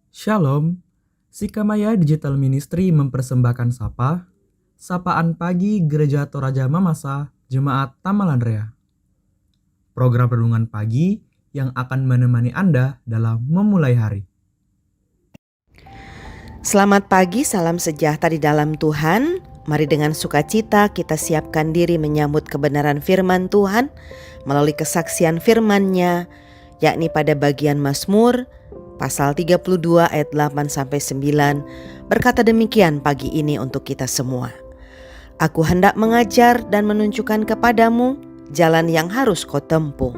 Shalom, Sikamaya Digital Ministry mempersembahkan Sapaan Pagi Gereja Toraja Mamasa, Jemaat Tamalandrea. Program renungan pagi yang akan menemani Anda dalam memulai hari. Selamat pagi, salam sejahtera di dalam Tuhan. Mari dengan sukacita kita siapkan diri menyambut kebenaran firman Tuhan melalui kesaksian firman-Nya, yakni pada bagian Mazmur pasal 32 ayat 8-9 berkata demikian pagi ini untuk kita semua. Aku hendak mengajar dan menunjukkan kepadamu jalan yang harus kau tempuh.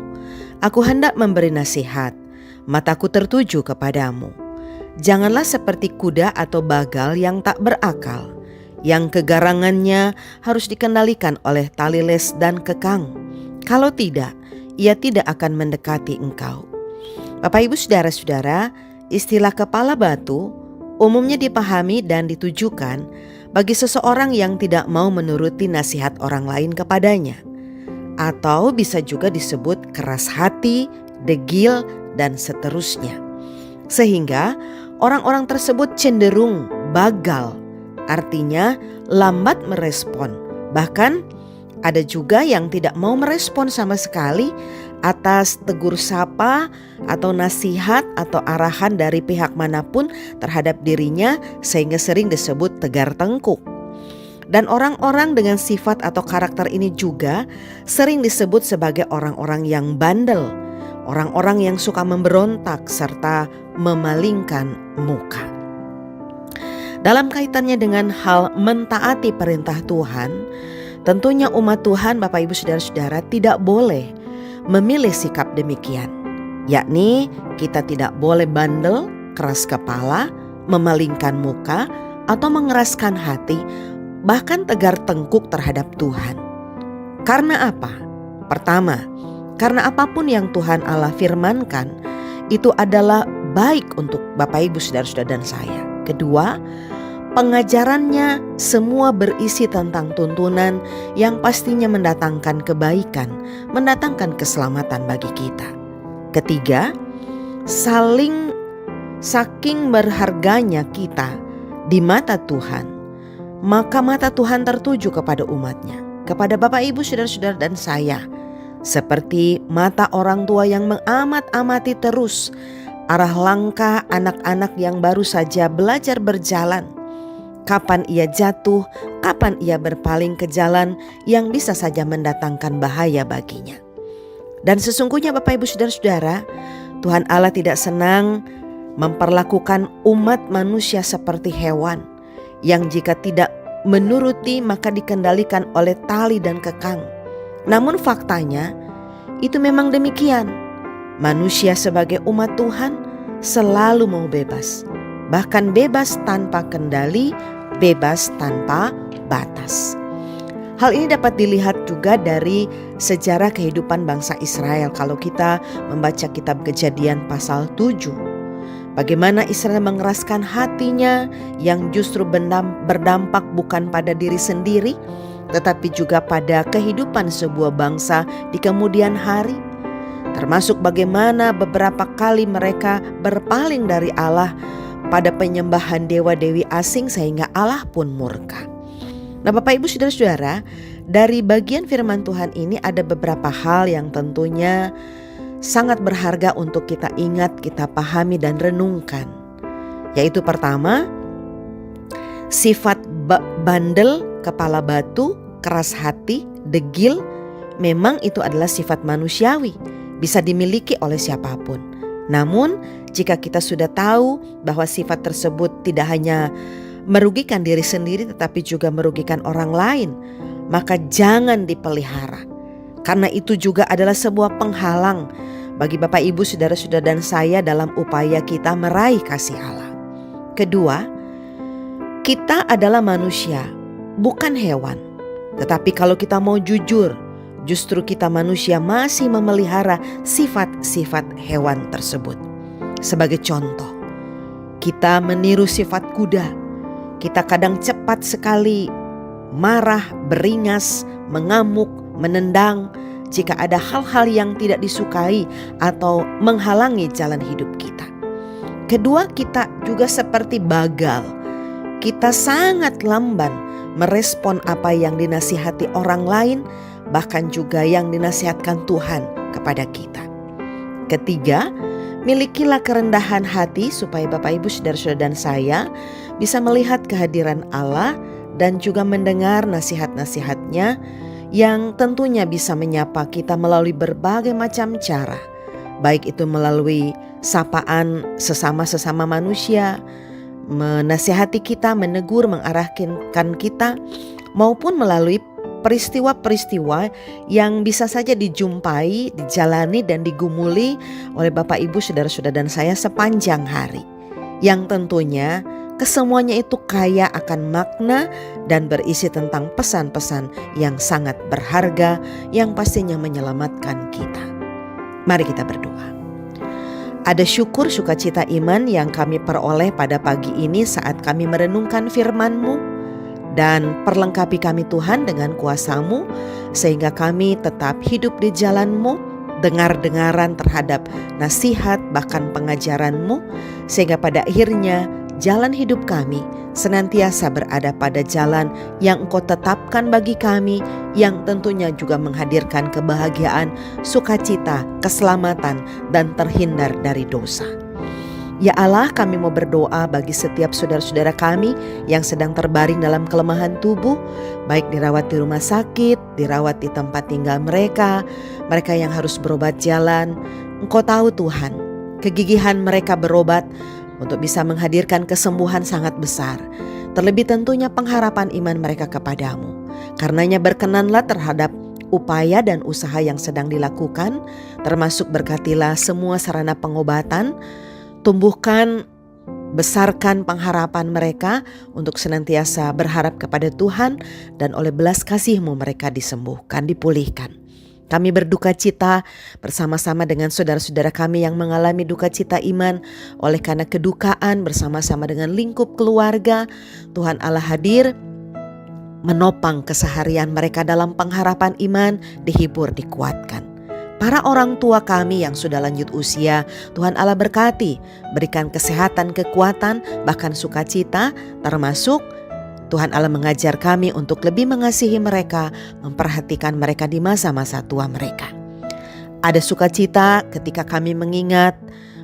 Aku hendak memberi nasihat, mataku tertuju kepadamu. Janganlah seperti kuda atau bagal yang tak berakal, yang kegarangannya harus dikendalikan oleh tali les dan kekang. Kalau tidak, ia tidak akan mendekati engkau. Bapak Ibu Saudara-saudara, istilah kepala batu umumnya dipahami dan ditujukan bagi seseorang yang tidak mau menuruti nasihat orang lain kepadanya. Atau bisa juga disebut keras hati, degil, dan seterusnya. Sehingga orang-orang tersebut cenderung bagal, artinya lambat merespon. Bahkan ada juga yang tidak mau merespon sama sekali atas tegur sapa atau nasihat atau arahan dari pihak manapun terhadap dirinya, sehingga sering disebut tegar tengkuk. Dan orang-orang dengan sifat atau karakter ini juga sering disebut sebagai orang-orang yang bandel, orang-orang yang suka memberontak serta memalingkan muka. Dalam kaitannya dengan hal mentaati perintah Tuhan, tentunya umat Tuhan, Bapak Ibu Saudara-saudara, tidak boleh memilih sikap demikian. Yakni kita tidak boleh bandel, keras kepala, memalingkan muka, atau mengeraskan hati, bahkan tegar tengkuk terhadap Tuhan. Karena apa? Pertama, karena apapun yang Tuhan Allah firmankan itu adalah baik untuk Bapak Ibu Saudara-saudara dan saya. Kedua, pengajarannya semua berisi tentang tuntunan yang pastinya mendatangkan kebaikan, mendatangkan keselamatan bagi kita. Ketiga, saking berharganya kita di mata Tuhan, maka mata Tuhan tertuju kepada umatnya, kepada Bapak Ibu Saudara-saudara dan saya, seperti mata orang tua yang mengamat-amati terus arah langkah anak-anak yang baru saja belajar berjalan. Kapan ia jatuh, kapan ia berpaling ke jalan yang bisa saja mendatangkan bahaya baginya. Dan sesungguhnya Bapak Ibu Saudara-saudara, Tuhan Allah tidak senang memperlakukan umat manusia seperti hewan yang jika tidak menuruti maka dikendalikan oleh tali dan kekang. Namun faktanya itu memang demikian. Manusia sebagai umat Tuhan selalu mau bebas. Bahkan bebas tanpa kendali, bebas tanpa batas. Hal ini dapat dilihat juga dari sejarah kehidupan bangsa Israel kalau kita membaca kitab Kejadian pasal 7. Bagaimana Israel mengeraskan hatinya yang justru berdampak bukan pada diri sendiri, tetapi juga pada kehidupan sebuah bangsa di kemudian hari. Termasuk bagaimana beberapa kali mereka berpaling dari Allah pada penyembahan dewa-dewi asing sehingga Allah pun murka. Nah Bapak Ibu Saudara-saudara, dari bagian firman Tuhan ini ada beberapa hal yang tentunya sangat berharga untuk kita ingat, kita pahami dan renungkan. Yaitu pertama, sifat bandel, kepala batu, keras hati, degil, memang itu adalah sifat manusiawi, bisa dimiliki oleh siapapun. Namun jika kita sudah tahu bahwa sifat tersebut tidak hanya merugikan diri sendiri tetapi juga merugikan orang lain, maka jangan dipelihara. Karena itu juga adalah sebuah penghalang bagi Bapak Ibu Saudara-saudara dan saya dalam upaya kita meraih kasih Allah. Kedua, kita adalah manusia, bukan hewan. Tetapi kalau kita mau jujur, justru kita manusia masih memelihara sifat-sifat hewan tersebut. Sebagai contoh, kita meniru sifat kuda. Kita kadang cepat sekali marah, beringas, mengamuk, menendang jika ada hal-hal yang tidak disukai atau menghalangi jalan hidup kita. Kedua, kita juga seperti bagal. Kita sangat lamban merespon apa yang dinasihati orang lain, bahkan juga yang dinasihatkan Tuhan kepada kita. Ketiga, milikilah kerendahan hati supaya Bapak Ibu Saudara-saudara dan saya bisa melihat kehadiran Allah dan juga mendengar nasihat-nasihatnya yang tentunya bisa menyapa kita melalui berbagai macam cara. Baik itu melalui sapaan sesama manusia, menasihati kita, menegur, mengarahkan kita, maupun melalui peristiwa-peristiwa yang bisa saja dijumpai, dijalani dan digumuli oleh Bapak Ibu Saudara-saudara dan saya sepanjang hari. Yang tentunya kesemuanya itu kaya akan makna dan berisi tentang pesan-pesan yang sangat berharga yang pastinya menyelamatkan kita. Mari kita berdoa. Ada syukur sukacita iman yang kami peroleh pada pagi ini saat kami merenungkan firman-Mu. Dan perlengkapi kami Tuhan dengan kuasa-Mu sehingga kami tetap hidup di jalan-Mu, dengar-dengaran terhadap nasihat bahkan pengajaran-Mu, sehingga pada akhirnya jalan hidup kami senantiasa berada pada jalan yang Engkau tetapkan bagi kami, yang tentunya juga menghadirkan kebahagiaan, sukacita, keselamatan, dan terhindar dari dosa. Ya Allah, kami mau berdoa bagi setiap saudara-saudara kami yang sedang terbaring dalam kelemahan tubuh, baik dirawat di rumah sakit, dirawat di tempat tinggal mereka yang harus berobat jalan. Engkau tahu Tuhan, kegigihan mereka berobat untuk bisa menghadirkan kesembuhan sangat besar. Terlebih tentunya pengharapan iman mereka kepadamu. Karenanya berkenanlah terhadap upaya dan usaha yang sedang dilakukan, termasuk berkatilah semua sarana pengobatan. Tumbuhkan, besarkan pengharapan mereka untuk senantiasa berharap kepada Tuhan, dan oleh belas kasih-Mu mereka disembuhkan, dipulihkan. Kami berduka cita bersama-sama dengan saudara-saudara kami yang mengalami duka cita iman oleh karena kedukaan, bersama-sama dengan lingkup keluarga. Tuhan Allah hadir menopang keseharian mereka dalam pengharapan iman, dihibur, dikuatkan. Para orang tua kami yang sudah lanjut usia, Tuhan Allah berkati, berikan kesehatan, kekuatan, bahkan sukacita, termasuk Tuhan Allah mengajar kami untuk lebih mengasihi mereka, memperhatikan mereka di masa-masa tua mereka. Ada sukacita ketika kami mengingat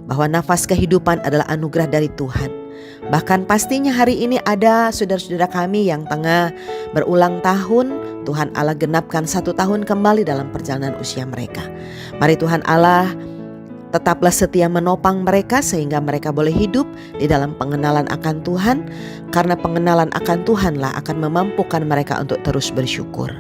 bahwa nafas kehidupan adalah anugerah dari Tuhan. Bahkan pastinya hari ini ada saudara-saudara kami yang tengah berulang tahun, Tuhan Allah genapkan 1 tahun kembali dalam perjalanan usia mereka. Mari Tuhan Allah tetaplah setia menopang mereka sehingga mereka boleh hidup di dalam pengenalan akan Tuhan, karena pengenalan akan Tuhanlah akan memampukan mereka untuk terus bersyukur.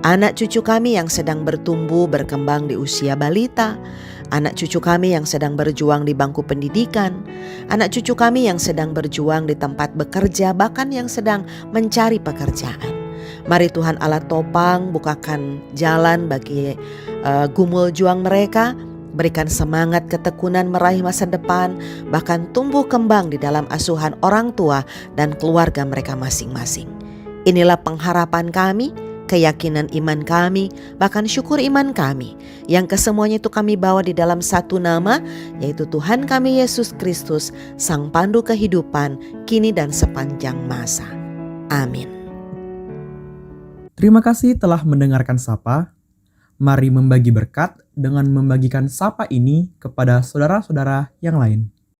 Anak cucu kami yang sedang bertumbuh berkembang di usia balita, anak cucu kami yang sedang berjuang di bangku pendidikan, anak cucu kami yang sedang berjuang di tempat bekerja, bahkan yang sedang mencari pekerjaan. Mari Tuhan Allah topang, bukakan jalan bagi gumul juang mereka, berikan semangat ketekunan meraih masa depan, bahkan tumbuh kembang di dalam asuhan orang tua dan keluarga mereka masing-masing. Inilah pengharapan kami, keyakinan iman kami, bahkan syukur iman kami, yang kesemuanya itu kami bawa di dalam satu nama, yaitu Tuhan kami Yesus Kristus, Sang Pandu kehidupan, kini dan sepanjang masa. Amin. Terima kasih telah mendengarkan Sapa. Mari membagi berkat dengan membagikan Sapa ini kepada saudara-saudara yang lain.